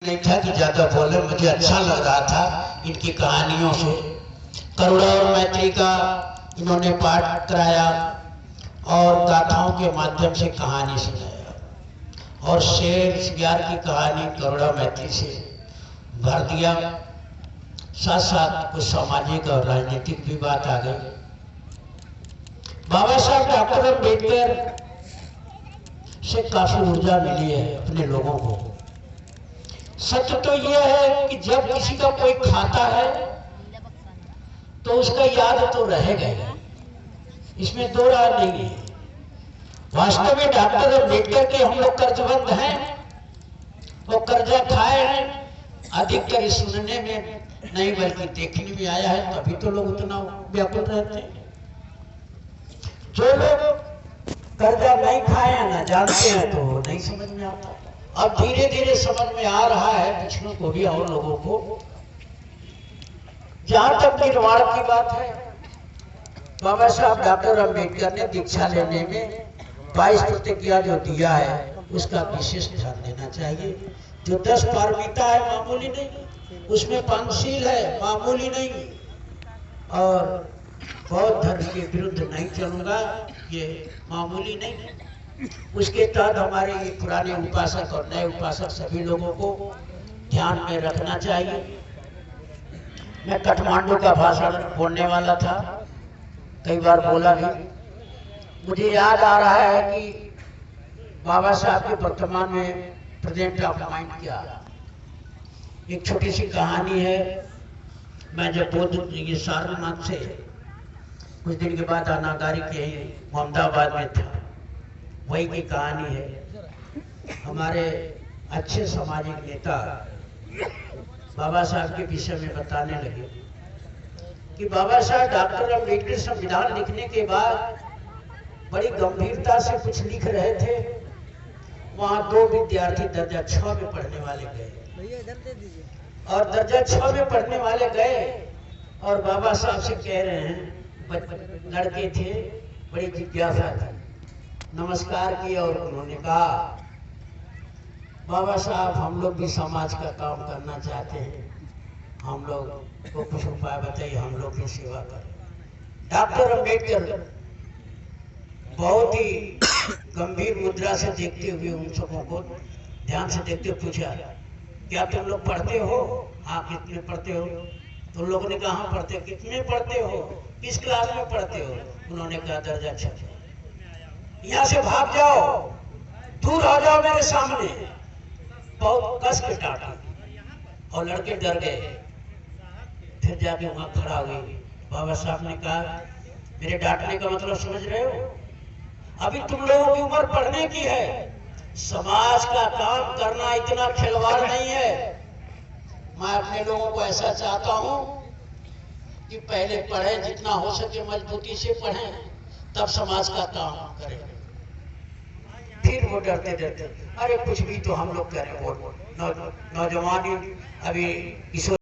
नहीं था कि ज्यादा बोले, मुझे अच्छा लग रहा था इनकी कहानियों से। करुणा और मैत्री का इन्होंने पाठ कराया और गाथाओं के माध्यम से कहानी सुनाया और शेर शिकार की कहानी करुणा मैत्री से भर दिया। साथ साथ कुछ सामाजिक और राजनीतिक भी बात आ गई। बाबा साहब डॉक्टर अम्बेडकर से काफी ऊर्जा मिली है अपने लोगों को। सत्य तो यह है कि जब किसी का कोई खाता है तो उसका याद तो रहेगा ही, इसमें दो राय नहीं है। वास्तव में डॉक्टर अम्बेडकर के हम लोग कर्जबंद हैं और कर्जा खाए हैं। अधिकतर सुनने में नहीं बल्कि देखने में आया है, तभी तो लोग उतना व्याकुल रहते हैं। जो लोग कर्जा नहीं खाए हैं ना जानते हैं तो नहीं समझ में आता। अब धीरे धीरे समझ में आ रहा है पिछड़ों को भी और लोगों को। जहां तक निर्वाण की बात है, बाबा साहब डॉक्टर अम्बेडकर ने दीक्षा लेने में 22 प्रतिज्ञा जो दिया है उसका विशेष ध्यान देना चाहिए। जो 10 पारमिता है मामूली नहीं, उसमें पंचशील है मामूली नहीं, और बौद्ध धर्म के विरुद्ध नहीं चलूंगा ये मामूली नहीं। उसके तहत हमारे ये पुराने उपासक और नए उपासक सभी लोगों को ध्यान में रखना चाहिए। मैं काठमांडू का भाषण बोलने वाला था, कई बार बोला भी। मुझे याद आ रहा है कि बाबा साहब के वर्तमान में प्रेजेंट ऑफ माइंड क्या, एक छोटी सी कहानी है। मैं जब बौद्ध ये सारनाथ से कुछ दिन के बाद अनागारी के मोहम्मदाबाद में था, वही की कहानी है। हमारे अच्छे सामाजिक नेता बाबा साहब के विषय में बताने लगे कि बाबा साहब डॉक्टर अम्बेडकर संविधान लिखने के बाद बड़ी गंभीरता से कुछ लिख रहे थे। वहां 2 विद्यार्थी दर्जा 6 में पढ़ने वाले गए और दर्जा 6 में पढ़ने वाले गए और बाबा साहब से कह रहे हैं, लड़के थे, बड़ी जिज्ञासा थी, नमस्कार किया और उन्होंने कहा, बाबा साहब हम लोग भी समाज का काम करना चाहते हैं, हम लोग को कुछ उपाय बताइए, हम लोग की सेवा करें। डॉक्टर अम्बेडकर बहुत ही गंभीर मुद्रा से देखते हुए उन सबों को ध्यान से देखते हुए पूछा, क्या तुम लोग पढ़ते हो? हाँ। कितने पढ़ते हो? तो लोगों ने कहा हाँ पढ़ते हो। कितने पढ़ते हो? किस क्लास में पढ़ते हो? उन्होंने कहा दर्जा 6। यहाँ से भाग जाओ, दूर आ जाओ मेरे सामने। बहुत कस के डांटा और लड़के डर गए। फिर जाके वहां खड़ा हुए। बाबा साहब ने कहा, मेरे डांटने का मतलब समझ रहे हो? अभी तुम लोगों की उम्र पढ़ने की है, समाज का काम करना इतना खिलवाड़ नहीं है। मैं अपने लोगों को ऐसा चाहता हूं कि पहले पढ़ें, जितना हो सके मजबूती से पढ़ें, तब समाज का काम करें। फिर वो डरते डरते, अरे कुछ भी तो हम लोग करें। नौजवान अभी